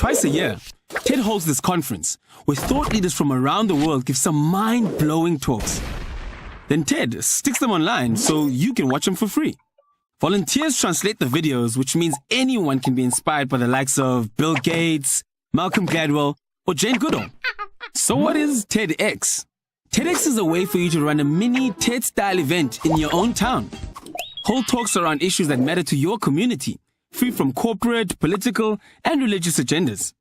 Twice a year, TED holds this conference where thought leaders from around the world give some mind-blowing talks. Then TED sticks them online so you can watch them for free. Volunteers translate the videos, which means anyone can be inspired by the likes of Bill Gates, Malcolm Gladwell, or Jane Goodall. So what is TEDx? TEDx is a way for you to run a mini TED-style event in your own town. Hold talks around issues that matter to your community, free from corporate, political, and religious agendas.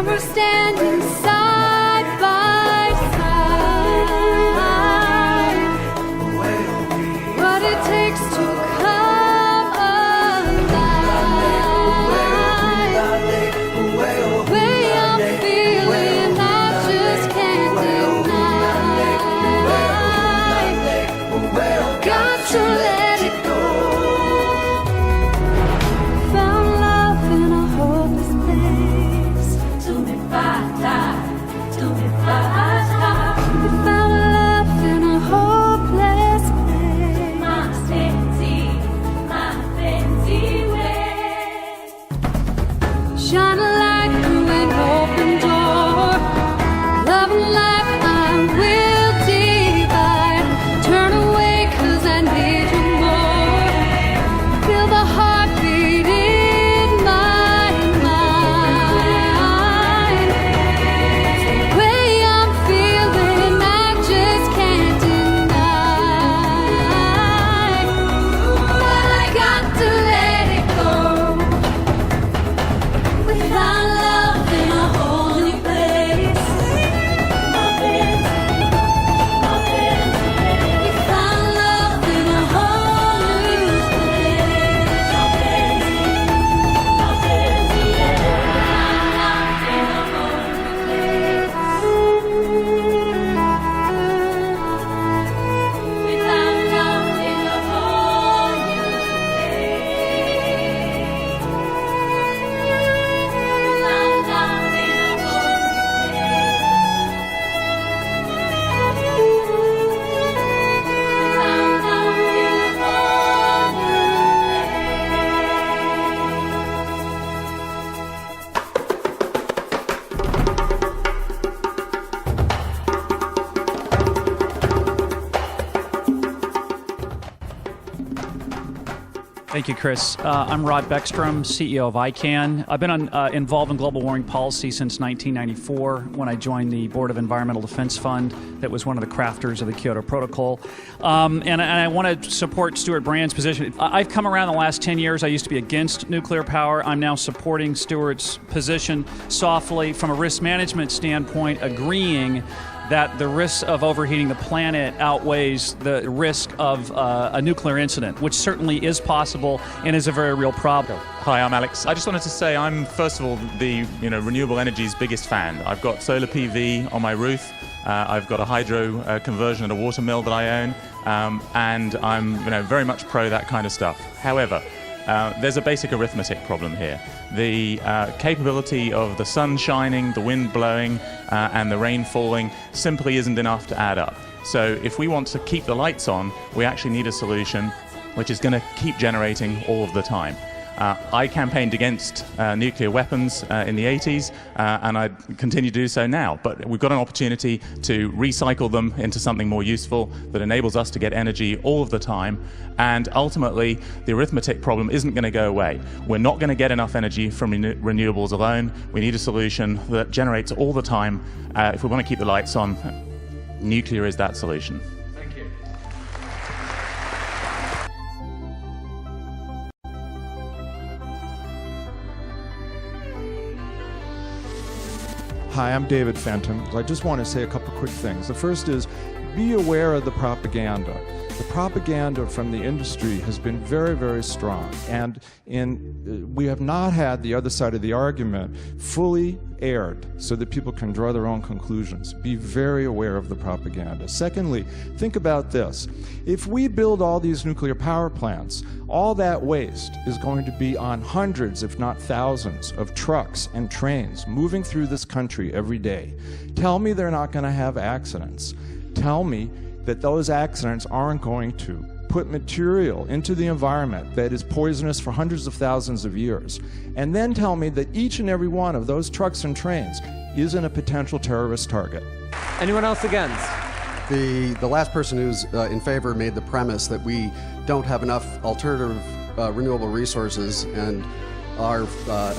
We're standing side by side. What it takes to come alive. The way I'm feeling, I just can't deny. Got to let it go. Found love in a hopeless place. We found love in a hopeless place. My fancy way. Shine a light through an open door. Love and life I will divide. Turn away 'cause I need you more. Feel the heartbeat in my mind. The way I'm feeling, I just can't deny. But I got to let it go. We found love in a holy place. We found love in a holy Thank you, Chris. I'm Rod Beckstrom, CEO of ICANN. I've been involved in global warming policy since 1994 when I joined the Board of Environmental Defense Fund that was one of the crafters of the Kyoto Protocol. And I want to support Stuart Brand's position. I've come around the last 10 years. I used to be against nuclear power. I'm now supporting Stuart's position softly from a risk management standpoint, agreeing that the risk of overheating the planet outweighs the risk of a nuclear incident, which certainly is possible and is a very real problem. Hi, I'm Alex. I just wanted to say I'm, first of all, the renewable energy's biggest fan. I've got solar PV on my roof. I've got a hydro conversion at a water mill that I own, and I'm very much pro that kind of stuff. However, there's a basic arithmetic problem here. The capability of the sun shining, the wind blowing, and the rain falling simply isn't enough to add up. So if we want to keep the lights on, we actually need a solution which is going to keep generating all of the time. I campaigned against nuclear weapons in the 80s, and I continue to do so now. But we've got an opportunity to recycle them into something more useful that enables us to get energy all of the time. And ultimately, the arithmetic problem isn't going to go away. We're not going to get enough energy from renewables alone. We need a solution that generates all the time. If we want to keep the lights on, nuclear is that solution. Hi, I'm David Fenton. I just want to say a couple quick things. The first is, be aware of the propaganda. The propaganda from the industry has been very, very strong, and we have not had the other side of the argument fully aired so that people can draw their own conclusions. Be very aware of the propaganda. Secondly, think about this. If we build all these nuclear power plants, all that waste is going to be on hundreds, if not thousands, of trucks and trains moving through this country every day. Tell me they're not going to have accidents. Tell me that those accidents aren't going to put material into the environment that is poisonous for hundreds of thousands of years. And then tell me that each and every one of those trucks and trains isn't a potential terrorist target. Anyone else against? The last person who's in favor made the premise that we don't have enough alternative renewable resources, and our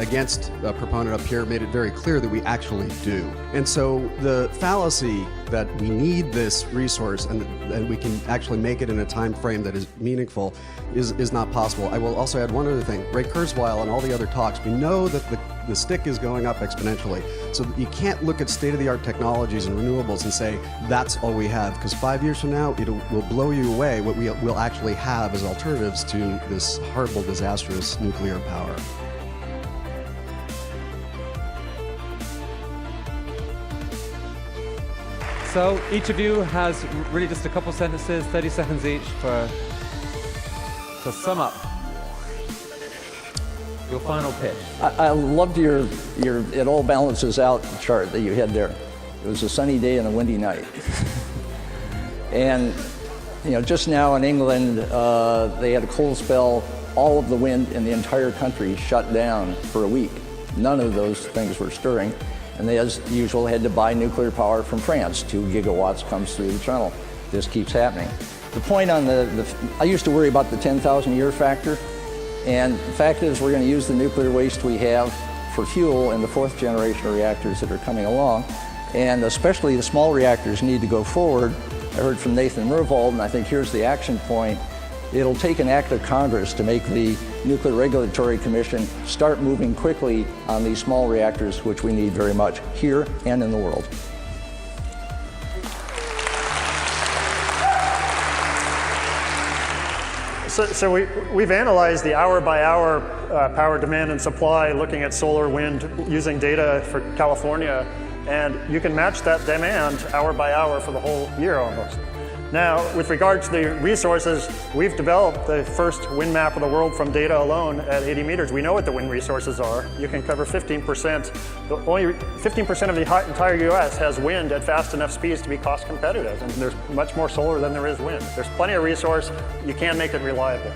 against proponent up here made it very clear that we actually do. And so the fallacy that we need this resource and we can actually make it in a time frame that is meaningful is not possible. I will also add one other thing. Ray Kurzweil and all the other talks, we know that the stick is going up exponentially. So you can't look at state-of-the-art technologies and renewables and say, that's all we have, because 5 years from now, it will blow you away what we will actually have as alternatives to this horrible, disastrous nuclear power. So each of you has really just a couple sentences, 30 seconds each to sum up your final pitch. I loved your it all balances out chart that you had there. It was a sunny day and a windy night. And just now in England, they had a cold spell. All of the wind in the entire country shut down for a week. None of those things were stirring. And they, as usual, had to buy nuclear power from France. 2 gigawatts comes through the channel. This keeps happening. The point on I used to worry about the 10,000 year factor. And the fact is we're going to use the nuclear waste we have for fuel in the 4th generation reactors that are coming along. And especially the small reactors need to go forward. I heard from Nathan Myhrvold, and I think here's the action point. It'll take an act of Congress to make the Nuclear Regulatory Commission start moving quickly on these small reactors, which we need very much here and in the world. So we've analyzed the hour-by-hour power demand and supply, looking at solar, wind, using data for California, and you can match that demand hour by hour for the whole year almost. Now, with regard to the resources, we've developed the first wind map of the world from data alone at 80 meters. We know what the wind resources are. You can cover 15%. Only 15% of the entire US has wind at fast enough speeds to be cost competitive, and there's much more solar than there is wind. There's plenty of resource. You can make it reliable.